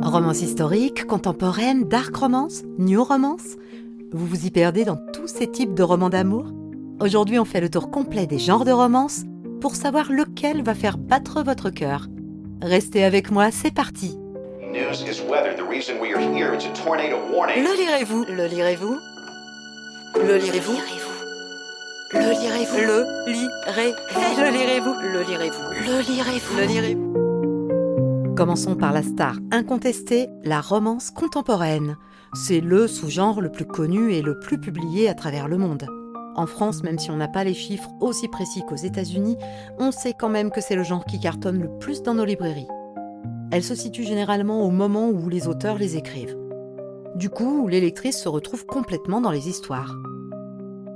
Romance historique, contemporaine, dark romance, new romance. Vous vous y perdez dans tous ces types de romans d'amour? Aujourd'hui, on fait le tour complet des genres de romance pour savoir lequel va faire battre votre cœur. Restez avec moi, c'est parti. Le lirez-vous? Le lirez-vous? Le lirez-vous? Le lirez-vous? Le lirez-vous? Le lirez-vous? Le lirez-vous? Le lirez-vous? Le lirez-vous? Commençons par la star incontestée, la romance contemporaine. C'est le sous-genre le plus connu et le plus publié à travers le monde. En France, même si on n'a pas les chiffres aussi précis qu'aux États-Unis, on sait quand même que c'est le genre qui cartonne le plus dans nos librairies. Elle se situe généralement au moment où les auteurs les écrivent. Du coup, les lectrices se retrouvent complètement dans les histoires.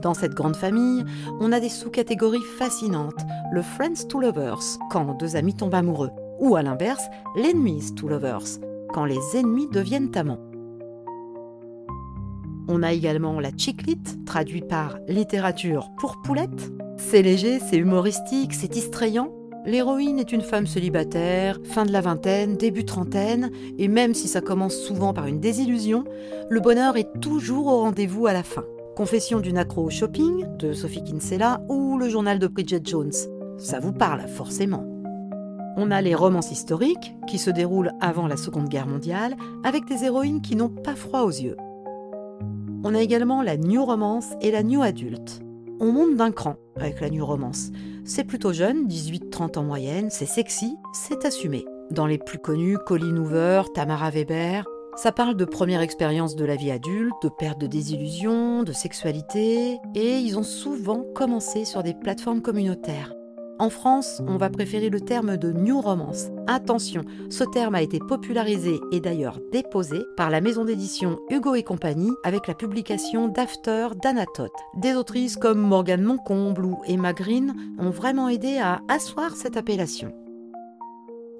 Dans cette grande famille, on a des sous-catégories fascinantes, le Friends to Lovers, quand deux amis tombent amoureux, ou à l'inverse, l'Enemies to Lovers, quand les ennemis deviennent amants. On a également la chick lit, traduit par littérature pour poulettes. C'est léger, c'est humoristique, c'est distrayant. L'héroïne est une femme célibataire, fin de la vingtaine, début trentaine, et même si ça commence souvent par une désillusion, le bonheur est toujours au rendez-vous à la fin. Confession d'une accro au shopping, de Sophie Kinsella, ou le journal de Bridget Jones. Ça vous parle forcément. On a les romances historiques, qui se déroulent avant la Seconde Guerre mondiale, avec des héroïnes qui n'ont pas froid aux yeux. On a également la new romance et la new adulte. On monte d'un cran avec la new romance. C'est plutôt jeune, 18-30 en moyenne, c'est sexy, c'est assumé. Dans les plus connus, Colleen Hoover, Tamara Weber, ça parle de première expérience de la vie adulte, de perte de désillusion, de sexualité, et ils ont souvent commencé sur des plateformes communautaires. En France, on va préférer le terme de new romance. Attention, ce terme a été popularisé et d'ailleurs déposé par la maison d'édition Hugo et compagnie avec la publication d'After d'Anna Todd. Des autrices comme Morgane Moncomble ou Emma Green ont vraiment aidé à asseoir cette appellation.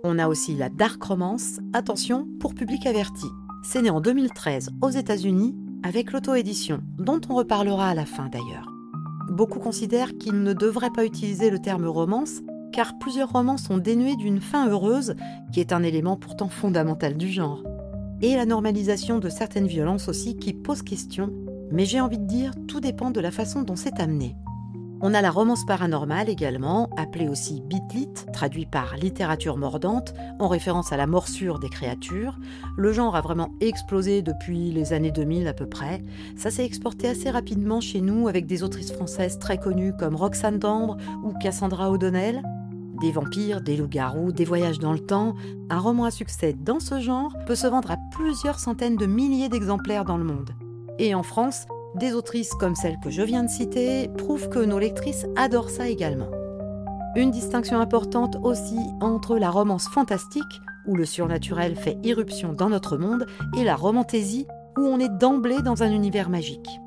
On a aussi la dark romance, attention, pour public averti. C'est né en 2013 aux États-Unis avec l'auto-édition, dont on reparlera à la fin d'ailleurs. Beaucoup considèrent qu'il ne devrait pas utiliser le terme romance, car plusieurs romans sont dénués d'une fin heureuse, qui est un élément pourtant fondamental du genre. Et la normalisation de certaines violences aussi qui pose question, mais j'ai envie de dire, tout dépend de la façon dont c'est amené. On a la romance paranormale également, appelée aussi beat lit, traduit par littérature mordante, en référence à la morsure des créatures. Le genre a vraiment explosé depuis les années 2000 à peu près. Ça s'est exporté assez rapidement chez nous avec des autrices françaises très connues comme Roxane Dambre ou Cassandra O'Donnell. Des vampires, des loups-garous, des voyages dans le temps. Un roman à succès dans ce genre peut se vendre à plusieurs centaines de milliers d'exemplaires dans le monde. Et en France, des autrices comme celle que je viens de citer prouvent que nos lectrices adorent ça également. Une distinction importante aussi entre la romance fantastique, où le surnaturel fait irruption dans notre monde, et la romantaisie, où on est d'emblée dans un univers magique.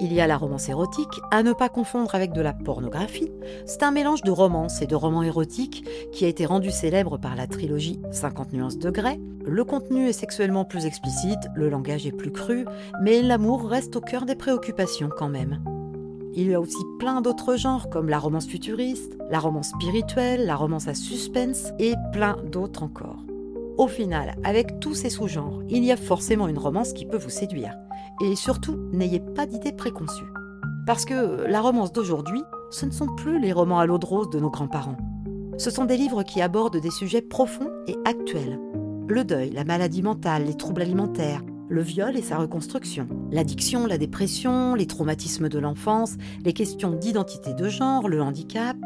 Il y a la romance érotique, à ne pas confondre avec de la pornographie. C'est un mélange de romance et de romans érotiques qui a été rendu célèbre par la trilogie 50 nuances de Grey. Le contenu est sexuellement plus explicite, le langage est plus cru, mais l'amour reste au cœur des préoccupations quand même. Il y a aussi plein d'autres genres comme la romance futuriste, la romance spirituelle, la romance à suspense et plein d'autres encore. Au final, avec tous ces sous-genres, il y a forcément une romance qui peut vous séduire. Et surtout, n'ayez pas d'idées préconçues. Parce que la romance d'aujourd'hui, ce ne sont plus les romans à l'eau de rose de nos grands-parents. Ce sont des livres qui abordent des sujets profonds et actuels. Le deuil, la maladie mentale, les troubles alimentaires, le viol et sa reconstruction, l'addiction, la dépression, les traumatismes de l'enfance, les questions d'identité de genre, le handicap.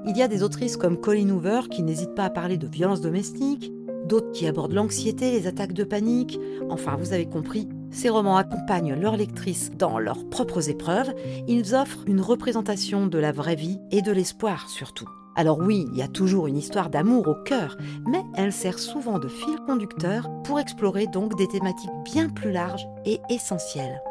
Il y a des autrices comme Colleen Hoover qui n'hésitent pas à parler de violences domestiques, d'autres qui abordent l'anxiété, les attaques de panique. Enfin, vous avez compris, ces romans accompagnent leurs lectrices dans leurs propres épreuves. Ils offrent une représentation de la vraie vie et de l'espoir surtout. Alors oui, il y a toujours une histoire d'amour au cœur, mais elle sert souvent de fil conducteur pour explorer donc des thématiques bien plus larges et essentielles.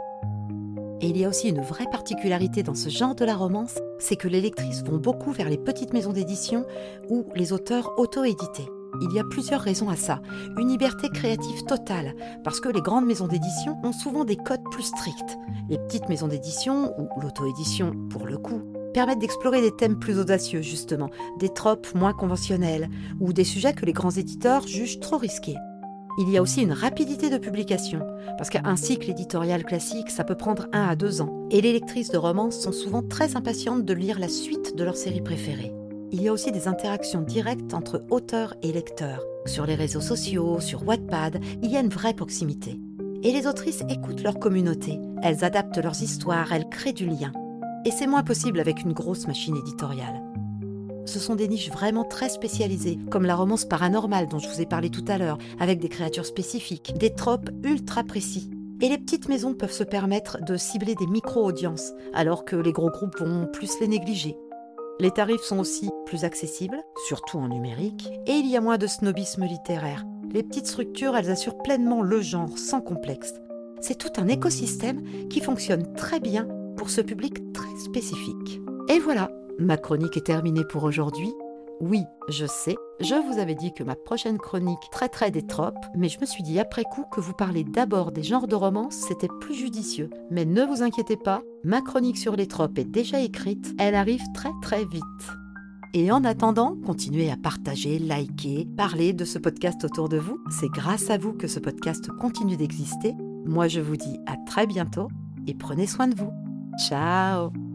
Et il y a aussi une vraie particularité dans ce genre de la romance, c'est que les lectrices vont beaucoup vers les petites maisons d'édition ou les auteurs auto-édités. Il y a plusieurs raisons à ça. Une liberté créative totale, parce que les grandes maisons d'édition ont souvent des codes plus stricts. Les petites maisons d'édition, ou l'auto-édition pour le coup, permettent d'explorer des thèmes plus audacieux justement, des tropes moins conventionnels, ou des sujets que les grands éditeurs jugent trop risqués. Il y a aussi une rapidité de publication, parce qu'un cycle éditorial classique, ça peut prendre 1 à 2 ans, et les lectrices de romances sont souvent très impatientes de lire la suite de leur série préférée. Il y a aussi des interactions directes entre auteurs et lecteurs. Sur les réseaux sociaux, sur Wattpad, il y a une vraie proximité. Et les autrices écoutent leur communauté, elles adaptent leurs histoires, elles créent du lien. Et c'est moins possible avec une grosse machine éditoriale. Ce sont des niches vraiment très spécialisées, comme la romance paranormale dont je vous ai parlé tout à l'heure, avec des créatures spécifiques, des tropes ultra précis. Et les petites maisons peuvent se permettre de cibler des micro-audiences, alors que les gros groupes vont plus les négliger. Les tarifs sont aussi plus accessibles, surtout en numérique, et il y a moins de snobisme littéraire. Les petites structures, elles assurent pleinement le genre, sans complexe. C'est tout un écosystème qui fonctionne très bien pour ce public très spécifique. Et voilà, ma chronique est terminée pour aujourd'hui. Oui, je sais, je vous avais dit que ma prochaine chronique traiterait des tropes, mais je me suis dit après coup que vous parlez d'abord des genres de romance, c'était plus judicieux. Mais ne vous inquiétez pas, ma chronique sur les tropes est déjà écrite, elle arrive très très vite. Et en attendant, continuez à partager, liker, parler de ce podcast autour de vous. C'est grâce à vous que ce podcast continue d'exister. Moi je vous dis à très bientôt et prenez soin de vous. Ciao!